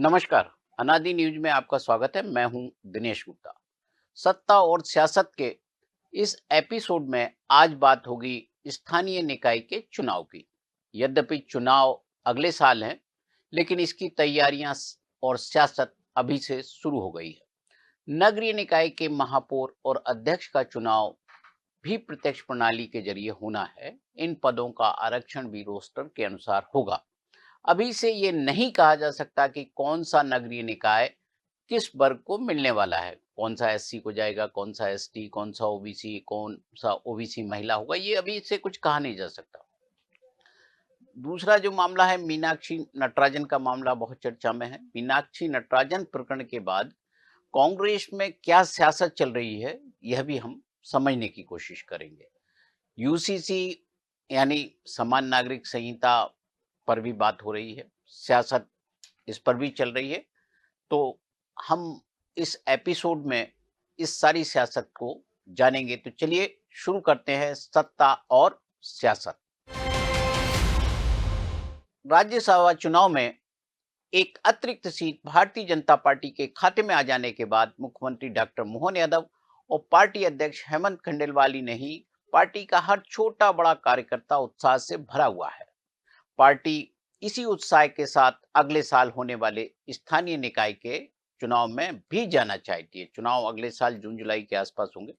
नमस्कार। अनादि न्यूज में आपका स्वागत है। मैं हूं दिनेश गुप्ता। सत्ता और सियासत के इस एपिसोड में आज बात होगी स्थानीय निकाय के चुनाव की। यद्यपि चुनाव अगले साल हैं, लेकिन इसकी तैयारियां और सियासत अभी से शुरू हो गई है। नगरीय निकाय के महापौर और अध्यक्ष का चुनाव भी प्रत्यक्ष प्रणाली के जरिए होना है। इन पदों का आरक्षण भी रोस्टर के अनुसार होगा। अभी से ये नहीं कहा जा सकता कि कौन सा नगरीय निकाय किस वर्ग को मिलने वाला है, कौन सा एससी को जाएगा, कौन सा एसटी, कौन सा ओबीसी, कौन सा ओबीसी महिला होगा, ये अभी से कुछ कहा नहीं जा सकता। दूसरा जो मामला है, मीनाक्षी नटराजन का मामला बहुत चर्चा में है। मीनाक्षी नटराजन प्रकरण के बाद कांग्रेस में क्या सियासत चल रही है, यह भी हम समझने की कोशिश करेंगे। यूसीसी यानी समान नागरिक संहिता पर भी बात हो रही है, सियासत इस पर भी चल रही है। तो हम इस एपिसोड में इस सारी सियासत को जानेंगे। तो चलिए शुरू करते हैं सत्ता और सियासत। राज्यसभा चुनाव में एक अतिरिक्त सीट भारतीय जनता पार्टी के खाते में आ जाने के बाद मुख्यमंत्री डॉक्टर मोहन यादव और पार्टी अध्यक्ष हेमंत खंडेलवाली ने ही पार्टी का हर छोटा बड़ा कार्यकर्ता उत्साह से भरा हुआ है। पार्टी इसी उत्साह के साथ अगले साल होने वाले स्थानीय निकाय के चुनाव में भी जाना चाहती है। चुनाव अगले साल जून जुलाई के आसपास होंगे।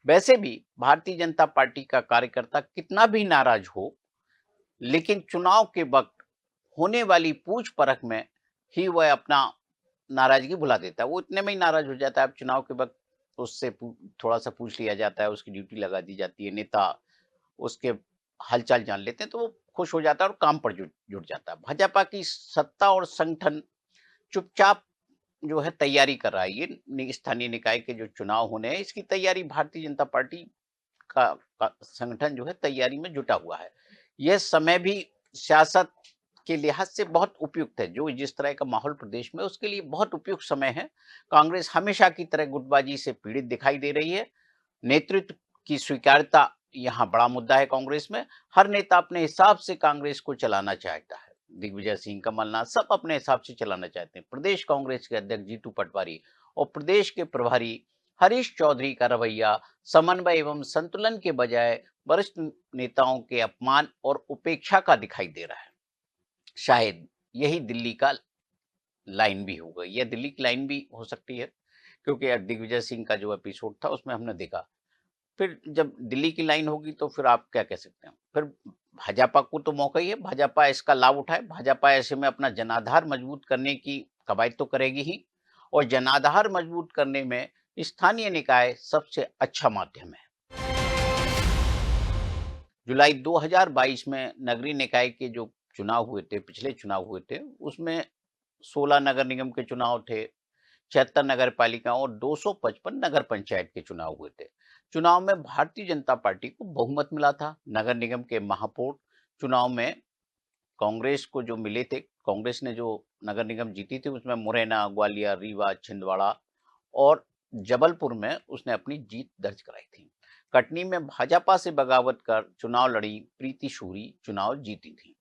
वैसे भी भारतीय जनता पार्टी का कार्यकर्ता कितना भी नाराज हो, लेकिन चुनाव के वक्त होने वाली पूछ परख में ही वह अपना नाराजगी भुला देता है। वो इतने में ही नाराज हो जाता है। अब चुनाव के वक्त उससे थोड़ा सा पूछ लिया जाता है, उसकी ड्यूटी लगा दी जाती है, नेता उसके हालचाल जान लेते हैं, तो वो खुश हो जाता है और काम पर जुट जुट जाता है। भाजपा की सत्ता और संगठन चुपचाप जो है तैयारी कर रहा है। ये स्थानीय निकाय के जो चुनाव होने हैं, इसकी तैयारी भारतीय जनता पार्टी का संगठन जो है तैयारी में जुटा हुआ है। यह समय भी सियासत के लिहाज से बहुत उपयुक्त है। जो जिस तरह का माहौल प्रदेश में, उसके लिए बहुत उपयुक्त समय है। कांग्रेस हमेशा की तरह गुटबाजी से पीड़ित दिखाई दे रही है। नेतृत्व की स्वीकार्यता यहाँ बड़ा मुद्दा है कांग्रेस में। हर नेता अपने हिसाब से कांग्रेस को चलाना चाहता है। दिग्विजय सिंह, कमलनाथ सब अपने हिसाब से चलाना चाहते हैं। प्रदेश कांग्रेस के अध्यक्ष जीतू पटवारी और प्रदेश के प्रभारी हरीश चौधरी का रवैया समन्वय एवं संतुलन के बजाय वरिष्ठ नेताओं के अपमान और उपेक्षा का दिखाई दे रहा है। शायद यही दिल्ली का लाइन भी होगा, यह दिल्ली की लाइन भी हो सकती है, क्योंकि दिग्विजय सिंह का जो एपिसोड था उसमें हमने देखा। फिर जब दिल्ली की लाइन होगी तो फिर आप क्या कह सकते हैं? फिर भाजपा को तो मौका ही है, भाजपा इसका लाभ उठाए। भाजपा ऐसे में अपना जनाधार मजबूत करने की कवायद तो करेगी ही, और जनाधार मजबूत करने में स्थानीय निकाय सबसे अच्छा माध्यम है। जुलाई 2022 में नगरीय निकाय के जो चुनाव हुए थे, पिछले चुनाव हुए थे, उसमें 16 नगर निगम के चुनाव थे, 76 नगर पालिका और 255 नगर पंचायत के चुनाव हुए थे। चुनाव में भारतीय जनता पार्टी को बहुमत मिला था। नगर निगम के महापौर चुनाव में कांग्रेस को जो मिले थे, कांग्रेस ने जो नगर निगम जीती थी, उसमें मुरैना, ग्वालियर, रीवा, छिंदवाड़ा और जबलपुर में उसने अपनी जीत दर्ज कराई थी। कटनी में भाजपा से बगावत कर चुनाव लड़ी प्रीति शूरी चुनाव जीती थी।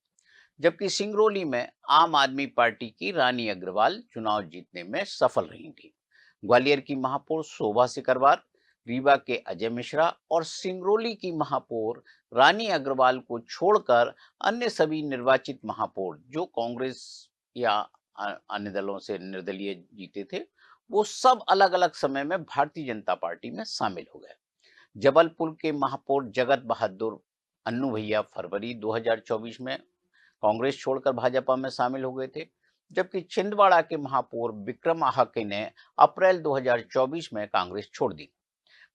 जबकि सिंगरौली में आम आदमी पार्टी की रानी अग्रवाल चुनाव जीतने में सफल रही थी। ग्वालियर की महापौर शोभा सिकरवार, रीवा के अजय मिश्रा और सिंगरौली की महापौर रानी अग्रवाल को छोड़कर अन्य सभी निर्वाचित महापौर जो कांग्रेस या अन्य दलों से निर्दलीय जीते थे, वो सब अलग अलग समय में भारतीय जनता पार्टी में शामिल हो गए। जबलपुर के महापौर जगत बहादुर अन्नू भैया फरवरी 2024 में कांग्रेस छोड़कर भाजपा में शामिल हो गए थे। जबकि छिंदवाड़ा के महापौर विक्रम आहाके ने अप्रैल 2024 में कांग्रेस छोड़ दी।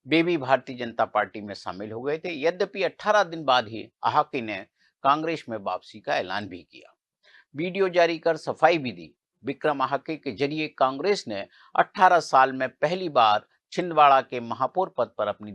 वे भी भारतीय जनता पार्टी में शामिल हो गए थे। यद्यपि 18 दिन बाद ही आहाके ने कांग्रेस में वापसी का ऐलान भी किया, वीडियो जारी कर सफाई भी दी। विक्रम आहाके के जरिए कांग्रेस ने 18 साल में पहली बार छिंदवाड़ा के महापौर पद पर अपनी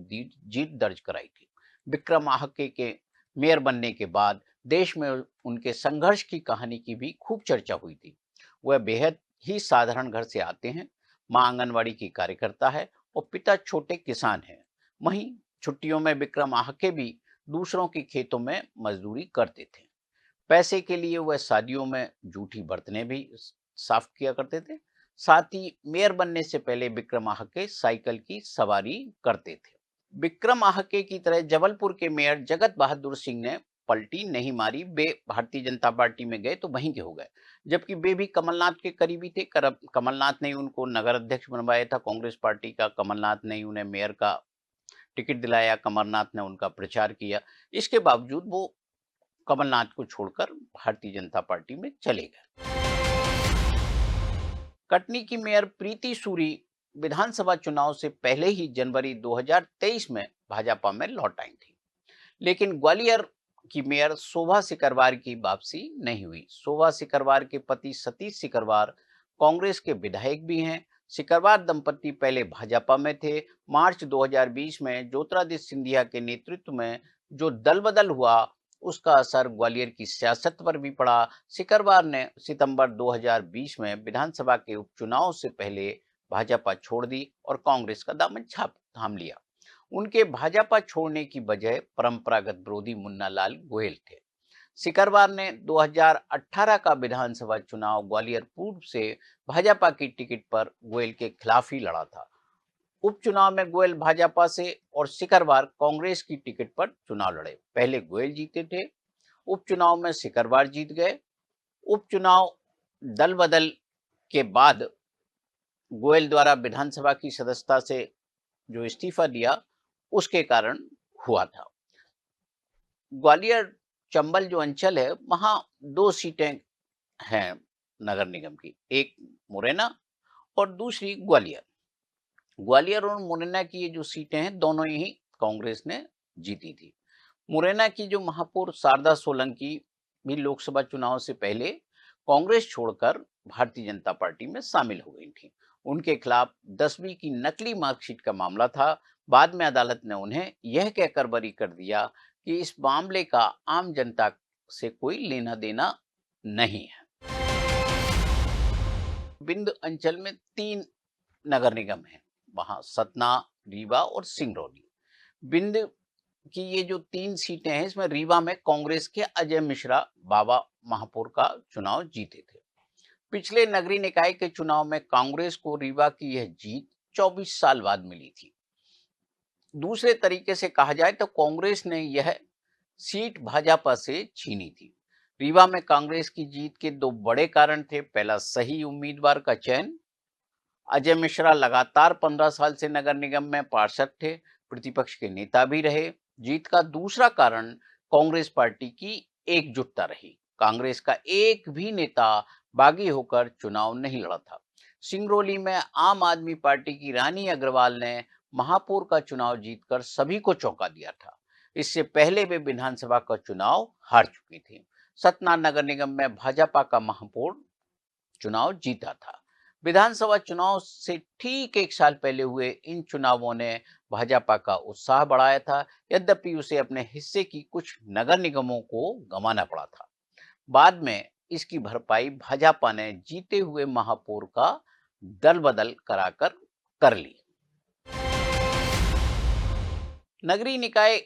जीत दर्ज कराई थी। विक्रम आहाके के मेयर बनने के बाद देश में उनके संघर्ष की कहानी की भी खूब चर्चा हुई थी। वह बेहद ही साधारण घर से आते हैं, मां आंगनवाड़ी की कार्यकर्ता है और पिता छोटे किसान हैं। वहीं छुट्टियों में विक्रम आहाके भी दूसरों के खेतों में मजदूरी करते थे। पैसे के लिए वह शादियों में जूठी बर्तनें भी साफ किया करते थे। साथ ही मेयर बनने से पहले विक्रम आहके साइकिल की सवारी करते थे। विक्रम आहके की तरह जबलपुर के मेयर जगत बहादुर सिंह ने पलटी नहीं मारी। वे भारतीय जनता पार्टी में गए तो वहीं के हो गए, जबकि वे भी कमलनाथ के करीबी थे। कमलनाथ ने उनको नगर अध्यक्ष बनवाया था कांग्रेस पार्टी का। कमलनाथ ने उन्हें मेयर का टिकट दिलाया, कमलनाथ ने उनका प्रचार किया। इसके बावजूद वो कमलनाथ को छोड़कर भारतीय जनता पार्टी में चले गए। कटनी की मेयर प्रीति सूरी विधानसभा चुनाव से पहले ही जनवरी 2023 में भाजपा में लौट आई थी, लेकिन ग्वालियर की मेयर शोभा सिकरवार की वापसी नहीं हुई। शोभा सिकरवार के पति सतीश सिकरवार कांग्रेस के विधायक भी हैं। सिकरवार दंपति पहले भाजपा में थे। मार्च 2020 में ज्योतिरादित्य सिंधिया के नेतृत्व में जो दल बदल हुआ, उसका असर ग्वालियर की सियासत पर भी पड़ा। सिकरवार ने सितंबर 2020 में विधानसभा के उपचुनाव से पहले भाजपा छोड़ दी और कांग्रेस का दामन थाम लिया। उनके भाजपा छोड़ने की वजह परंपरागत विरोधी मुन्ना लाल गोयल थे। सिकरवार ने 2018 का विधानसभा चुनाव ग्वालियर पूर्व से भाजपा की टिकट पर गोयल के खिलाफ ही लड़ा था। उपचुनाव में गोयल भाजपा से और सिकरवार कांग्रेस की टिकट पर चुनाव लड़े। पहले गोयल जीते थे, उपचुनाव में सिकरवार जीत गए। उपचुनाव दल बदल के बाद गोयल द्वारा विधानसभा की सदस्यता से जो इस्तीफा दिया, उसके कारण हुआ था। ग्वालियर चंबल जो अंचल है, वहां 2 सीटें हैं नगर निगम की, एक मुरैना और दूसरी ग्वालियर। ग्वालियर और मुरैना की ये जो सीटें हैं, दोनों ही कांग्रेस ने जीती थी। मुरैना की जो महापौर शारदा सोलंकी भी लोकसभा चुनाव से पहले कांग्रेस छोड़कर भारतीय जनता पार्टी में शामिल हो गई थी। उनके खिलाफ 10वीं की नकली मार्कशीट का मामला था। बाद में अदालत ने उन्हें यह कहकर बरी कर दिया कि इस मामले का आम जनता से कोई लेना देना नहीं है। बिंद अंचल में 3 नगर निगम हैं, वहां सतना, रीवा और सिंगरौली। बिंद कि ये जो 3 सीटें हैं, इसमें रीवा में कांग्रेस के अजय मिश्रा बाबा महापौर का चुनाव जीते थे। पिछले नगरीय निकाय के चुनाव में कांग्रेस को रीवा की यह जीत 24 साल बाद मिली थी। दूसरे तरीके से कहा जाए तो कांग्रेस ने यह सीट भाजपा से छीनी थी। रीवा में कांग्रेस की जीत के 2 बड़े कारण थे। पहला, सही उम्मीदवार का चयन। अजय मिश्रा लगातार 15 साल से नगर निगम में पार्षद थे, प्रतिपक्ष के नेता भी रहे। जीत का दूसरा कारण कांग्रेस पार्टी की एकजुटता रही। कांग्रेस का एक भी नेता बागी होकर चुनाव नहीं लड़ा था। सिंगरौली में आम आदमी पार्टी की रानी अग्रवाल ने महापौर का चुनाव जीतकर सभी को चौंका दिया था। इससे पहले वे विधानसभा का चुनाव हार चुकी थी। सतना नगर निगम में भाजपा का महापौर चुनाव जीता था। विधानसभा चुनाव से ठीक 1 साल पहले हुए इन चुनावों ने भाजपा का उत्साह बढ़ाया था, यद्यपि उसे अपने हिस्से की कुछ नगर निगमों को गंवाना पड़ा था। बाद में इसकी भरपाई भाजपा ने जीते हुए महापौर का दल बदल कराकर कर ली। नगरीय निकाय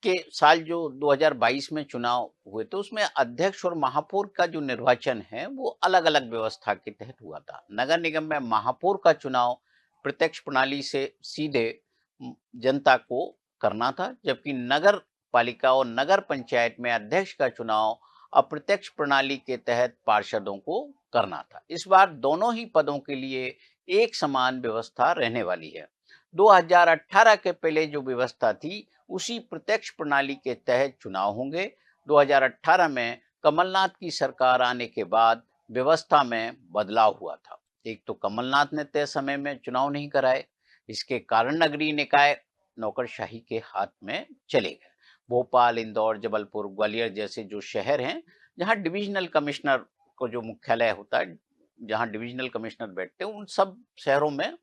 के साल जो 2022 में चुनाव हुए तो उसमें अध्यक्ष और महापौर का जो निर्वाचन है वो अलग अलग व्यवस्था के तहत हुआ था। नगर निगम में महापौर का चुनाव प्रत्यक्ष प्रणाली से सीधे जनता को करना था, जबकि नगर पालिका और नगर पंचायत में अध्यक्ष का चुनाव अप्रत्यक्ष प्रणाली के तहत पार्षदों को करना था। इस बार दोनों ही पदों के लिए एक समान व्यवस्था रहने वाली है। 2018 के पहले जो व्यवस्था थी उसी प्रत्यक्ष प्रणाली के तहत चुनाव होंगे। 2018 में कमलनाथ की सरकार आने के बाद व्यवस्था में बदलाव हुआ था। एक तो कमलनाथ ने तय समय में चुनाव नहीं कराए, इसके कारण नगरीय निकाय नौकरशाही के हाथ में चले गए। भोपाल, इंदौर, जबलपुर, ग्वालियर जैसे जो शहर हैं, जहां डिविजनल कमिश्नर को जो मुख्यालय होता है, जहां डिविजनल कमिश्नर बैठते हैं, उन सब शहरों में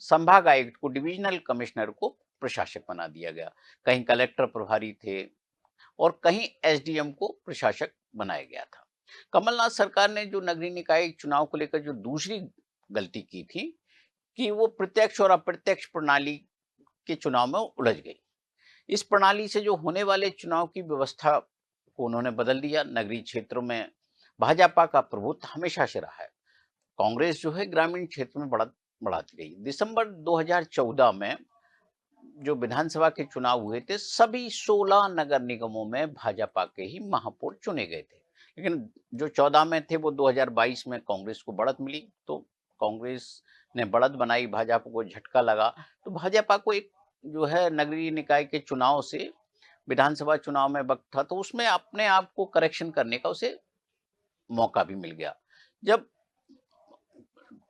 संभाग आयुक्त को, डिविजनल कमिश्नर को प्रशासक बना दिया गया। कहीं कलेक्टर प्रभारी थे और कहीं एसडीएम को प्रशासक बनाया गया था। कमलनाथ सरकार ने जो नगरीय निकाय चुनाव को लेकर जो दूसरी गलती की थी कि वो प्रत्यक्ष और अप्रत्यक्ष प्रणाली के चुनाव में उलझ गई। इस प्रणाली से जो होने वाले चुनाव की व्यवस्था को उन्होंने बदल दिया। नगरीय क्षेत्रों में भाजपा का प्रभुत्व हमेशा से रहा है। कांग्रेस जो है ग्रामीण क्षेत्र में बढ़ाती रही। दिसंबर 2014 में जो विधानसभा के चुनाव हुए थे, सभी 16 नगर निगमों में भाजपा के ही महापौर चुने गए थे। लेकिन जो 14 में थे वो 2022 में कांग्रेस को बढ़त मिली, तो कांग्रेस ने बढ़त बनाई, भाजपा को झटका लगा। तो भाजपा को एक जो है नगरीय निकाय के चुनाव से विधानसभा चुनाव में वक्त था, तो उसमें अपने आप को करेक्शन करने का उसे मौका भी मिल गया। जब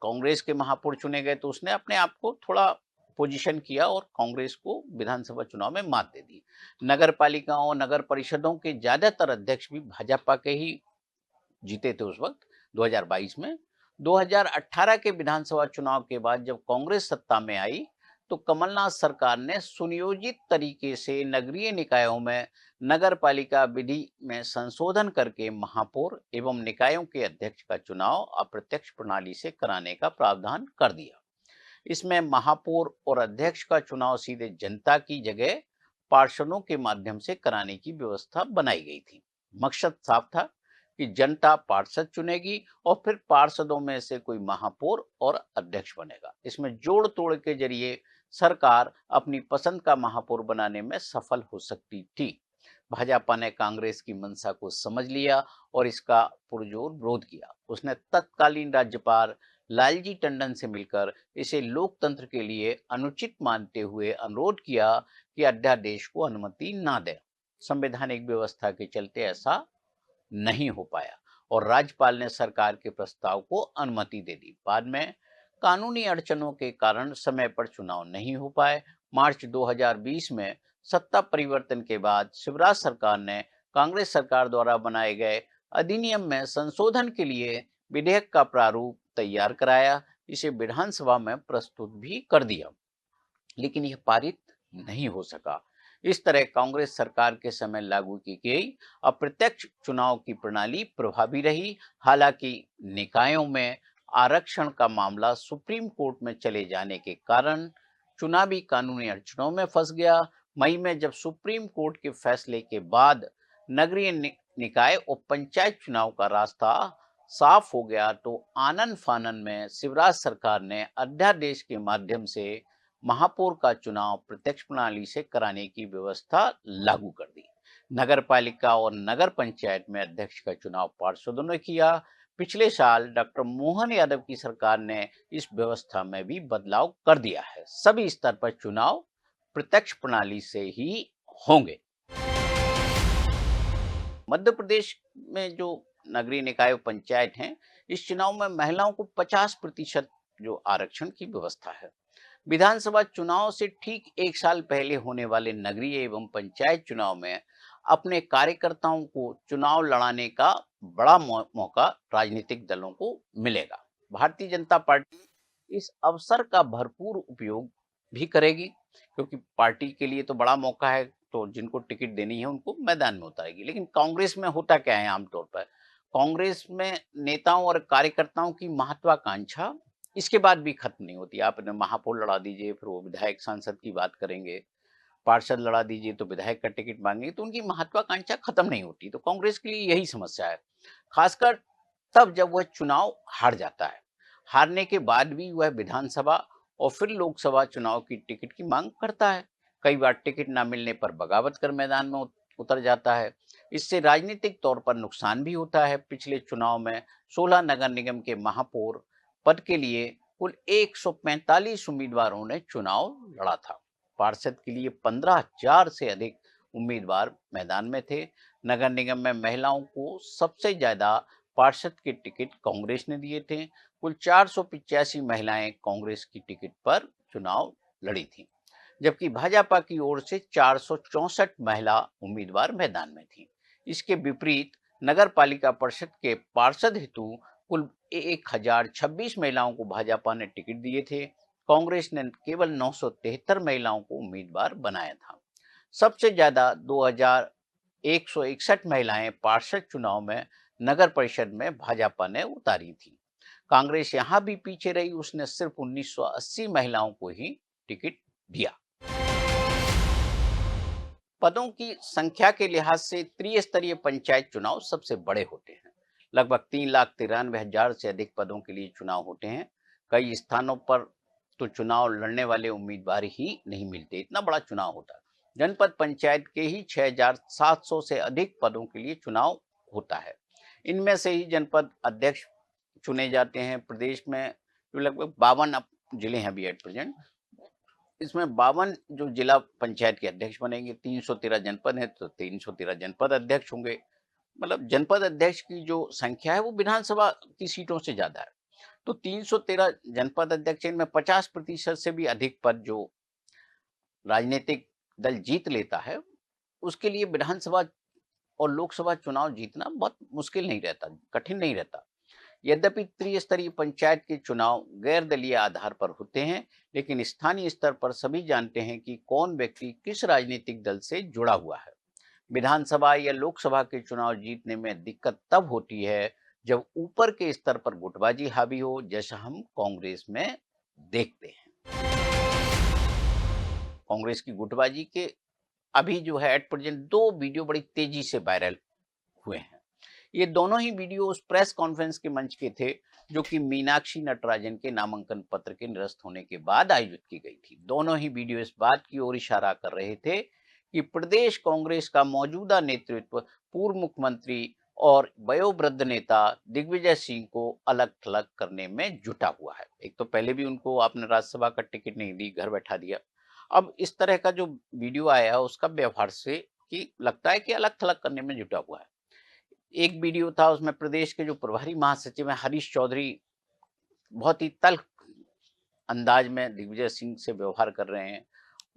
कांग्रेस के महापौर चुने गए तो उसने अपने आप को थोड़ा पोजीशन किया और कांग्रेस को विधानसभा चुनाव में मात दे दी। नगर पालिकाओं, नगर परिषदों के ज्यादातर अध्यक्ष भी भाजपा के ही जीते थे उस वक्त 2022 में। 2018 के विधानसभा चुनाव के बाद जब कांग्रेस सत्ता में आई, तो कमलनाथ सरकार ने सुनियोजित तरीके से नगरीय निकायों में नगर पालिका विधि में संशोधन करके महापौर एवं निकायों के अध्यक्ष का चुनाव अप्रत्यक्ष प्रणाली से कराने का प्रावधान कर दिया। इसमें महापौर और अध्यक्ष का चुनाव सीधे जनता की जगह पार्षदों के माध्यम से कराने की व्यवस्था बनाई गई थी। मकसद साफ था कि जनता पार्षद चुनेगी और फिर पार्षदों में से कोई महापौर और अध्यक्ष बनेगा। इसमें जोड़ तोड़ के जरिए सरकार अपनी पसंद का महापौर बनाने में सफल हो सकती थी। भाजपा ने कांग्रेस की मंशा को समझ लिया और इसका पुरजोर विरोध किया। उसने तत्कालीन राज्यपाल लालजी टंडन से मिलकर इसे लोकतंत्र के लिए अनुचित मानते हुए अनुरोध किया कि अध्यादेश को अनुमति ना दें। संवैधानिक व्यवस्था के चलते ऐसा नहीं हो पाया और राज्यपाल ने सरकार के प्रस्ताव को अनुमति दे दी। बाद में कानूनी अड़चनों के कारण समय पर चुनाव नहीं हो पाए। मार्च 2020 में सत्ता परिवर्तन के बाद शिवराज सरकार ने कांग्रेस सरकार द्वारा बनाए गए अधिनियम में संशोधन के लिए विधेयक का प्रारूप तैयार कराया, इसे विधानसभा में प्रस्तुत भी कर दिया, लेकिन यह पारित नहीं हो सका। इस तरह कांग्रेस सरकार के समय लागू की गई अप्रत्यक्ष चुनाव की प्रणाली प्रभावी रही। हालांकि निकायों में आरक्षण का मामला सुप्रीम कोर्ट में चले जाने के कारण चुनावी कानूनी अड़चनों में फंस गया। मई में जब सुप्रीम कोर्ट के फैसले के बाद नगरीय निकाय और पंचायत चुनाव का रास्ता साफ हो गया, तो आनन फानन में शिवराज सरकार ने अध्यादेश के माध्यम से महापौर का चुनाव प्रत्यक्ष प्रणाली से कराने की व्यवस्था लागू कर दी। नगर पालिका और नगर पंचायत में अध्यक्ष का चुनाव पार्षदों ने किया। पिछले साल डॉक्टर मोहन यादव की सरकार ने इस व्यवस्था में भी बदलाव कर दिया है। सभी स्तर पर चुनाव प्रत्यक्ष प्रणाली से ही होंगे। मध्य प्रदेश में जो नगरीय निकाय पंचायत हैं, इस चुनाव में महिलाओं को 50% जो आरक्षण की व्यवस्था है। विधानसभा चुनाव से ठीक एक साल पहले होने वाले नगरीय एवं पंचायत चुनाव में अपने कार्यकर्ताओं को चुनाव लड़ाने का बड़ा मौका राजनीतिक दलों को मिलेगा। भारतीय जनता पार्टी इस अवसर का भरपूर उपयोग भी करेगी, क्योंकि पार्टी के लिए तो बड़ा मौका है, तो जिनको टिकट देनी है उनको मैदान में उतारेगी। लेकिन कांग्रेस में होता क्या है आमतौर पर, कांग्रेस में नेताओं और कार्यकर्ताओं की महत्वाकांक्षा इसके बाद भी खत्म नहीं होती। आप महापौर लड़ा दीजिए, फिर वो विधायक सांसद की बात करेंगे, पार्षद लड़ा दीजिए तो विधायक का टिकट मांगेंगे, तो उनकी महत्वाकांक्षा खत्म नहीं होती। तो कांग्रेस के लिए यही समस्या है, खासकर तब जब वह चुनाव हार जाता है। हारने के बाद भी वह विधानसभा और फिर लोकसभा चुनाव की टिकट की मांग करता है। कई बार टिकट ना मिलने पर बगावत कर मैदान में उतर जाता है। इससे राजनीतिक तौर पर नुकसान भी होता है। पिछले चुनाव में 16 नगर निगम के महापौर पद के लिए कुल 145 उम्मीदवारों ने चुनाव लड़ा था। पार्षद के लिए 15,000 से अधिक उम्मीदवार मैदान में थे। नगर निगम में महिलाओं को सबसे ज्यादा पार्षद के टिकट कांग्रेस ने दिए थे। कुल 485 महिलाएं कांग्रेस की टिकट पर चुनाव लड़ी थी, जबकि भाजपा की ओर से 464 महिला उम्मीदवार मैदान में थी। इसके विपरीत नगर पालिका परिषद के पार्षद हेतु कुल 1026 महिलाओं को भाजपा ने टिकट दिए थे। कांग्रेस ने केवल 973 महिलाओं को उम्मीदवार बनाया था। सबसे ज्यादा 2161 महिलाएं पार्षद चुनाव में नगर परिषद में भाजपा ने उतारी थी। कांग्रेस यहां भी पीछे रही, उसने सिर्फ 1980 महिलाओं को ही टिकट दिया। पदों की संख्या के लिहाज से त्रिस्तरीय पंचायत चुनाव सबसे बड़े होते हैं। लगभग 3,93,000 से अधिक पदों के लिए चुनाव होते हैं। कई स्थानों पर तो चुनाव लड़ने वाले उम्मीदवार ही नहीं मिलते, इतना बड़ा चुनाव होता है। जनपद पंचायत के ही 6,700 से अधिक पदों के लिए चुनाव होता है। इनमें से ही जनपद अध्यक्ष चुने जाते हैं। प्रदेश में जो लगभग 52 जिले हैं अभी एट प्रेजेंट, इसमें 52 जो जिला पंचायत के अध्यक्ष बनेंगे। 313 जनपद है तो 313 जनपद अध्यक्ष होंगे। मतलब जनपद अध्यक्ष की जो संख्या है वो विधानसभा की सीटों से ज्यादा है। तो 313 जनपद अध्यक्ष, इनमें 50% से भी अधिक पद जो राजनीतिक दल जीत लेता है, उसके लिए विधानसभा और लोकसभा चुनाव जीतना बहुत मुश्किल नहीं रहता, कठिन नहीं रहता। यद्यपि त्रिस्तरीय पंचायत के चुनाव गैर दलीय आधार पर होते हैं, लेकिन स्थानीय स्तर पर सभी जानते हैं कि कौन व्यक्ति किस राजनीतिक दल से जुड़ा हुआ है। विधानसभा या लोकसभा के चुनाव जीतने में दिक्कत तब होती है जब ऊपर के स्तर पर गुटबाजी हावी हो, जैसा हम कांग्रेस में देखते हैं। कांग्रेस की गुटबाजी के अभी जो है एट प्रेजेंट 2 वीडियो बड़ी तेजी से वायरल हुए हैं। ये दोनों ही वीडियो उस प्रेस कॉन्फ्रेंस के मंच के थे जो कि मीनाक्षी नटराजन के नामांकन पत्र के निरस्त होने के बाद आयोजित की गई थी। दोनों ही वीडियो इस बात की ओर इशारा कर रहे थे कि प्रदेश कांग्रेस का मौजूदा नेतृत्व पूर्व मुख्यमंत्री और वयोवृद्ध नेता दिग्विजय सिंह को अलग थलग करने में जुटा हुआ है। एक तो पहले भी उनको आपने राज्यसभा का टिकट नहीं दी, घर बैठा दिया। अब इस तरह का जो वीडियो आया है उसका व्यवहार से कि लगता है कि अलग थलग करने में जुटा हुआ है। एक वीडियो था, उसमें प्रदेश के जो प्रभारी महासचिव हैं हरीश चौधरी बहुत ही तल्ख अंदाज में दिग्विजय सिंह से व्यवहार कर रहे हैं,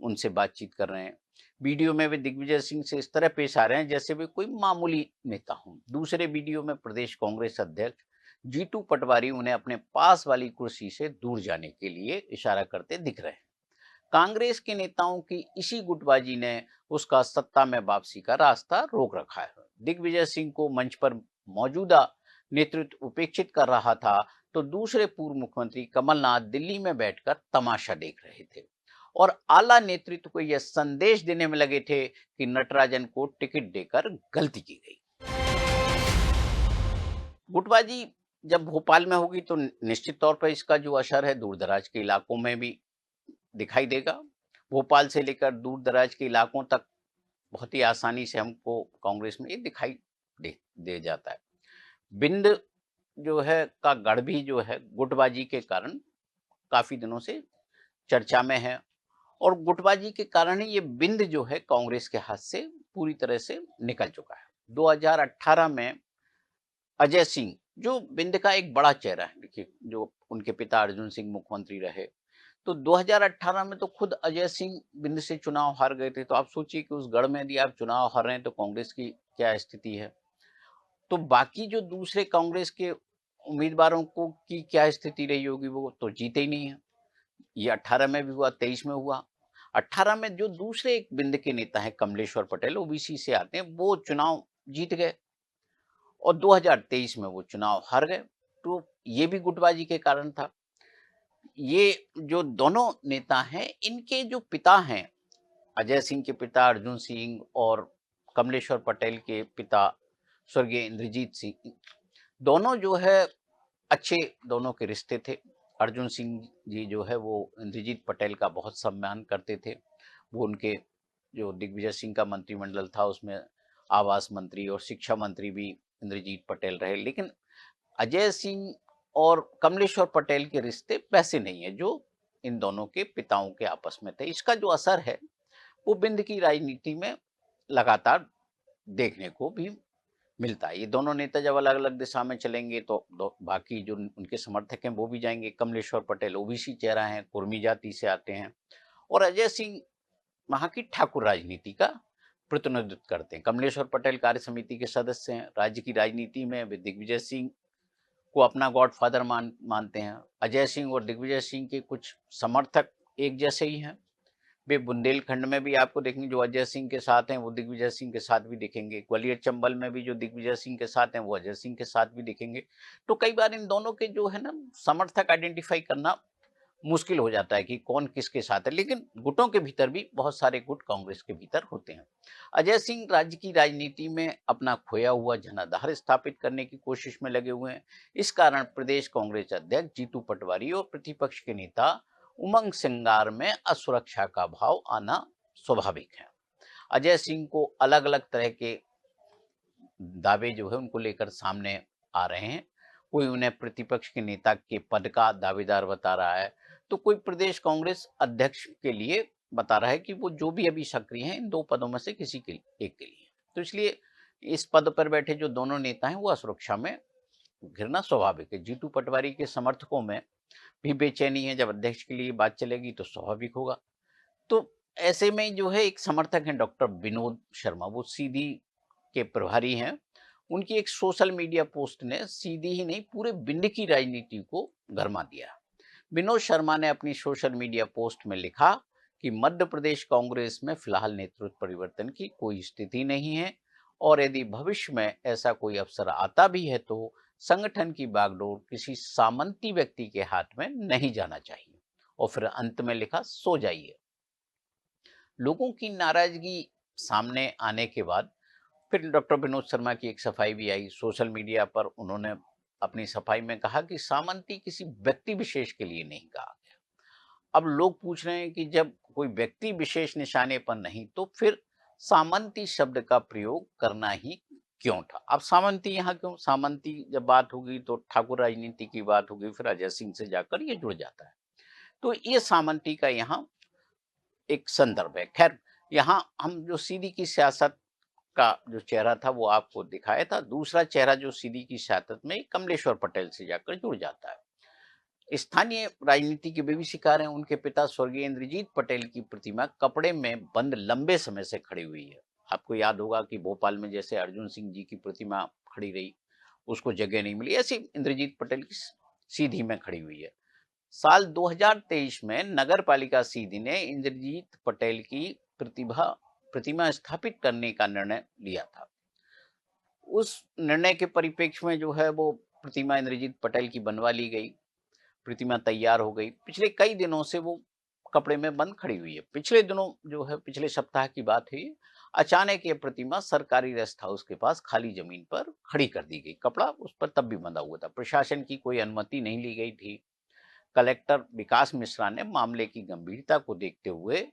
उनसे बातचीत कर रहे हैं। वीडियो में वे दिग्विजय सिंह से इस तरह पेश आ रहे हैं जैसे वे कोई मामूली नेता हों। दूसरे वीडियो में प्रदेश कांग्रेस अध्यक्ष जीतू पटवारी उन्हें अपने पास वाली कुर्सी से दूर जाने के लिए इशारा करते दिख रहे हैं। कांग्रेस के नेताओं की इसी गुटबाजी ने उसका सत्ता में वापसी का रास्ता रोक रखा है। दिग्विजय सिंह को मंच पर मौजूदा नेतृत्व उपेक्षित कर रहा था, तो दूसरे पूर्व मुख्यमंत्री कमलनाथ दिल्ली में बैठकर तमाशा देख रहे थे और आला नेतृत्व को यह संदेश देने में लगे थे कि नटराजन को टिकट देकर गलती की गई। गुटबाजी जब भोपाल में होगी तो निश्चित तौर पर इसका जो असर है दूर दराज के इलाकों में भी दिखाई देगा। भोपाल से लेकर दूर दराज के इलाकों तक बहुत ही आसानी से हमको कांग्रेस में ये दिखाई दे जाता है। बिंद जो है का गढ़ भी जो है गुटबाजी के कारण काफी दिनों से चर्चा में है और गुटबाजी के कारण ही ये बिंद जो है कांग्रेस के हाथ से पूरी तरह से निकल चुका है। 2018 में अजय सिंह जो बिंद का एक बड़ा चेहरा है, देखिए जो उनके पिता अर्जुन सिंह मुख्यमंत्री रहे, तो 2018 में तो खुद अजय सिंह बिंद से चुनाव हार गए थे। तो आप सोचिए कि उस गढ़ में यदि आप चुनाव हार रहे हैं तो कांग्रेस की क्या स्थिति है। तो बाकी जो दूसरे कांग्रेस के उम्मीदवारों को की क्या स्थिति रही होगी, वो तो जीते ही नहीं है। ये 18 में भी हुआ, 23 में हुआ। 18 में जो दूसरे एक बिंद के नेता हैं कमलेश्वर पटेल, ओबीसी से आते हैं, वो चुनाव जीत गए और 2023 में वो चुनाव हार गए। तो ये भी गुटबाजी के कारण था। ये जो दोनों नेता हैं, इनके जो पिता हैं, अजय सिंह के पिता अर्जुन सिंह और कमलेश्वर पटेल के पिता स्वर्गीय इंद्रजीत सिंह, दोनों जो है अच्छे दोनों के रिश्ते थे। अर्जुन सिंह जी जो है वो इंद्रजीत पटेल का बहुत सम्मान करते थे। वो उनके जो दिग्विजय सिंह का मंत्रिमंडल था उसमें आवास मंत्री और शिक्षा मंत्री भी इंद्रजीत पटेल रहे। लेकिन अजय सिंह और कमलेश्वर पटेल के रिश्ते वैसे नहीं है जो इन दोनों के पिताओं के आपस में थे। इसका जो असर है वो बिंद की राजनीति में लगातार देखने को भी मिलता है। ये दोनों नेता जब अलग अलग दिशा में चलेंगे तो बाकी जो उनके समर्थक हैं वो भी जाएंगे। कमलेश्वर पटेल ओबीसी चेहरा है, कुर्मी जाति से आते हैं और अजय सिंह वहां की ठाकुर राजनीति का प्रतिनिधित्व करते हैं। कमलेश्वर पटेल कार्य समिति के सदस्य हैं। राज्य की राजनीति में वे दिग्विजय सिंह को अपना गॉडफादर मानते हैं। अजय सिंह और दिग्विजय सिंह के कुछ समर्थक एक जैसे ही हैं। वे बुंदेलखंड में भी आपको देखेंगे जो अजय सिंह के साथ हैं वो दिग्विजय सिंह के साथ भी दिखेंगे। ग्वालियर चंबल में भी जो दिग्विजय सिंह के साथ हैं वो अजय सिंह के साथ भी दिखेंगे। तो कई बार इन दोनों के जो है ना समर्थक आइडेंटिफाई करना मुश्किल हो जाता है कि कौन किसके साथ है, लेकिन गुटों के भीतर भी बहुत सारे गुट कांग्रेस के भीतर होते हैं। अजय सिंह राज्य की राजनीति में अपना खोया हुआ जनाधार स्थापित करने की कोशिश में लगे हुए हैं। इस कारण प्रदेश कांग्रेस अध्यक्ष जीतू पटवारी और प्रतिपक्ष के नेता उमंग सिंगार में असुरक्षा का भाव आना स्वाभाविक है। अजय सिंह को अलग अलग तरह के दावे जो है उनको लेकर सामने आ रहे हैं। कोई उन्हें प्रतिपक्ष के नेता के पद का दावेदार बता रहा है, तो कोई प्रदेश कांग्रेस अध्यक्ष के लिए बता रहा है कि वो जो भी अभी सक्रिय हैं इन 2 पदों में से किसी के एक के लिए। तो इसलिए इस पद पर बैठे जो दोनों नेता हैं वो असुरक्षा में घिरना स्वाभाविक है। जीतू पटवारी के समर्थकों में भी बेचैनी है, जब अध्यक्ष के लिए बात चलेगी तो स्वाभाविक होगा। तो ऐसे में जो है एक समर्थक हैं डॉक्टर विनोद शर्मा, वो सीधी के प्रभारी हैं। उनकी एक सोशल मीडिया पोस्ट ने सीधी ही नहीं पूरे विंध्य की राजनीति को गरमा दिया। विनोद शर्मा ने अपनी सोशल मीडिया पोस्ट में लिखा कि मध्य प्रदेश कांग्रेस में फिलहाल नेतृत्व परिवर्तन की कोई स्थिति नहीं है और यदि भविष्य में ऐसा कोई अवसर आता भी है तो संगठन की बागडोर किसी सामंती व्यक्ति के हाथ में नहीं जाना चाहिए। और फिर अंत में लिखा, सो जाइए। लोगों की नाराजगी सामने आने के बाद फिर डॉक्टर विनोद शर्मा की एक सफाई भी आई सोशल मीडिया पर। उन्होंने अपनी सफाई में कहा कि सामंती किसी व्यक्ति विशेष के लिए नहीं कहा गया। अब लोग पूछ रहे हैं कि जब कोई व्यक्ति विशेष निशाने पर नहीं तो फिर सामंती शब्द का प्रयोग करना ही क्यों था। अब सामंती यहाँ क्यों, सामंती जब बात होगी तो ठाकुर राजनीति की बात होगी, फिर अजय सिंह से जाकर ये जुड़ जाता है। तो ये सामंती का यहाँ एक संदर्भ है। खैर, यहाँ हम जो सीधी की सियासत का जो चेहरा था वो आपको दिखाया था। दूसरा चेहरा जो सीधी की सियासत में कमलेश्वर पटेल से जाकर जुड़ जाता है। स्थानीय राजनीति के वे भी शिकार हैं। उनके पिता स्वर्गीय इंद्रजीत पटेल की प्रतिमा कपड़े में बंद लंबे समय से खड़ी हुई है। आपको याद होगा कि भोपाल में जैसे अर्जुन सिंह जी की प्रतिमा खड़ी रही, उसको जगह नहीं मिली, ऐसे इंद्रजीत पटेल की सीधी में खड़ी हुई है। साल 2023 में नगर पालिका सीधी ने इंद्रजीत पटेल की प्रतिमा स्थापित करने का निर्णय लिया था। उस निर्णय के परिप्रेक्ष्य में जो है वो प्रतिमा इंद्रजीत पटेल की बनवा ली गई। प्रतिमा तैयार हो गई। पिछले कई दिनों से वो कपड़े में बंद खड़ी हुई है। पिछले दिनों जो है, पिछले सप्ताह की बात है, अचानक ये प्रतिमा सरकारी रेस्ट हाउस के पास खाली जमीन पर खड़ी कर दी गई। कपड़ा उस पर तब भी बंधा हुआ था। प्रशासन की कोई अनुमति नहीं ली गई थी। कलेक्टर विकास मिश्रा ने मामले की गंभीरता को देखते हुए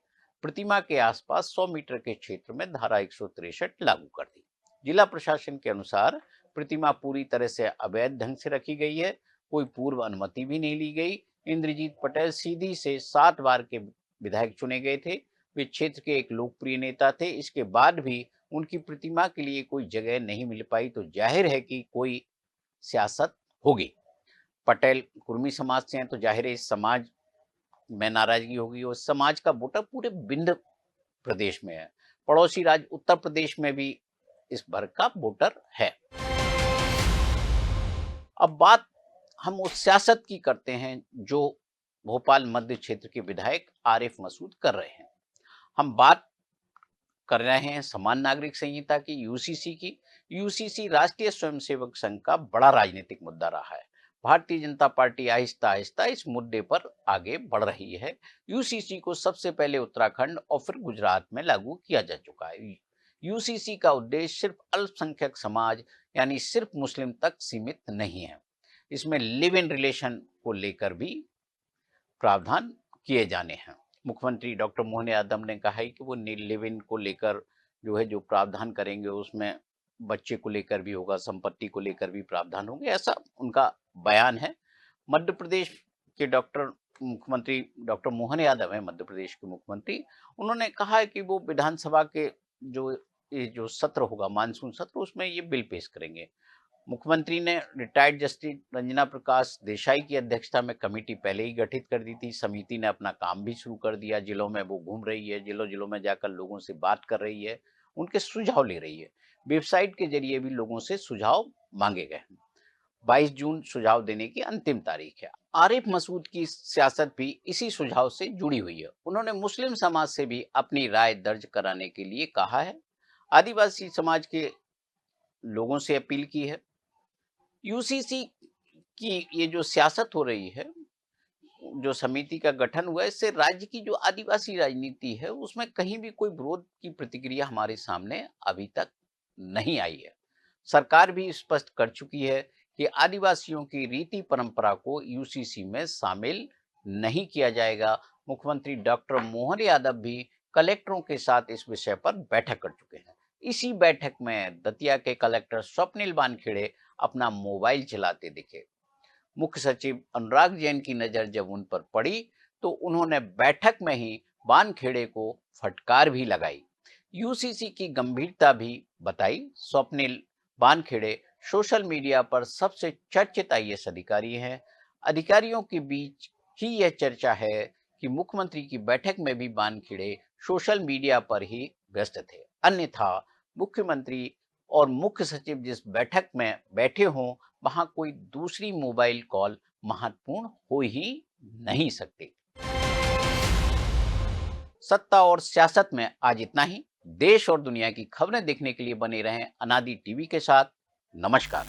प्रतिमा के आसपास 100 मीटर के क्षेत्र में धारा 163 लागू कर दी। जिला प्रशासन के अनुसार प्रतिमा पूरी तरह से अवैध ढंग से रखी गई है। कोई पूर्व अनुमति भी नहीं ली गई। इंद्रजीत पटेल सीधी से 7 बार के विधायक चुने गए थे। वे क्षेत्र के एक लोकप्रिय नेता थे। इसके बाद भी उनकी प्रतिमा के लिए कोई जगह नहीं मिल पाई, तो जाहिर है कि कोई सियासत होगी। पटेल कुर्मी समाज से हैं, तो जाहिर है इस समाज में नाराजगी होगी और समाज का वोटर पूरे विंध्य प्रदेश में है। पड़ोसी राज्य उत्तर प्रदेश में भी इस वर्ग का वोटर है। अब बात हम उस सियासत की करते हैं जो भोपाल मध्य क्षेत्र के विधायक आरिफ मसूद कर रहे हैं। हम बात कर रहे हैं समान नागरिक संहिता की, यूसीसी की। यूसीसी राष्ट्रीय स्वयंसेवक संघ का बड़ा राजनीतिक मुद्दा रहा है। भारतीय जनता पार्टी आहिस्ता आहिस्ता इस मुद्दे पर आगे बढ़ रही है। यूसीसी को सबसे पहले उत्तराखंड और फिर गुजरात में लागू किया जा चुका है। यूसीसी का उद्देश्य सिर्फ अल्पसंख्यक समाज यानी सिर्फ मुस्लिम तक सीमित नहीं है। इसमें लिव इन रिलेशन को लेकर भी प्रावधान किए जाने हैं। मुख्यमंत्री डॉक्टर मोहन यादव ने कहा है कि वो लिव इन को लेकर जो है जो प्रावधान करेंगे उसमें बच्चे को लेकर भी होगा, संपत्ति को लेकर भी प्रावधान होंगे, ऐसा उनका बयान है। मध्य प्रदेश के मुख्यमंत्री डॉक्टर मोहन यादव है, मध्य प्रदेश के मुख्यमंत्री। उन्होंने कहा है कि वो विधानसभा के जो ये जो सत्र होगा, मानसून सत्र, उसमें ये बिल पेश करेंगे। मुख्यमंत्री ने रिटायर्ड जस्टिस रंजना प्रकाश देसाई की अध्यक्षता में कमेटी पहले ही गठित कर दी थी। समिति ने अपना काम भी शुरू कर दिया। जिलों में वो घूम रही है, जिलों जिलों में जाकर लोगों से बात कर रही है, उनके सुझाव ले रही है। वेबसाइट के जरिए भी लोगों से सुझाव मांगे गए हैं। 22 जून सुझाव देने की अंतिम तारीख है। आरिफ मसूद की सियासत भी इसी सुझाव से जुड़ी हुई है। उन्होंने मुस्लिम समाज से भी अपनी राय दर्ज कराने के लिए कहा है। आदिवासी समाज के लोगों से अपील की है। यूसीसी की ये जो सियासत हो रही है जो समिति का गठन हुआ है, इससे राज्य की जो आदिवासी राजनीति है उसमें कहीं भी कोई विरोध की प्रतिक्रिया हमारे सामने अभी तक नहीं आई है। सरकार भी स्पष्ट कर चुकी है कि आदिवासियों की रीति परंपरा को यूसीसी में शामिल नहीं किया जाएगा। मुख्यमंत्री डॉक्टर मोहन यादव भी कलेक्टरों के साथ इस विषय पर बैठक कर चुके हैं। इसी बैठक में दतिया के कलेक्टर स्वप्निल वानखेड़े अपना मोबाइल चलाते दिखे। मुख्य सचिव अनुराग जैन की नजर जब उन पर पड़ी तो उन्होंने बैठक में ही वानखेड़े को फटकार भी लगाई, यूसीसी की गंभीरता भी बताई। स्वप्निल वानखेड़े सोशल मीडिया पर सबसे चर्चित आईएएस अधिकारी हैं। अधिकारियों के बीच ही यह चर्चा है कि मुख्यमंत्री की बैठक में भी वानखेड़े सोशल मीडिया पर ही व्यस्त थे, अन्यथा मुख्यमंत्री और मुख्य सचिव जिस बैठक में बैठे हों वहां कोई दूसरी मोबाइल कॉल महत्वपूर्ण हो ही नहीं सकती। सत्ता और सियासत में आज इतना ही। देश और दुनिया की खबरें देखने के लिए बने रहें अनादि टीवी के साथ। नमस्कार।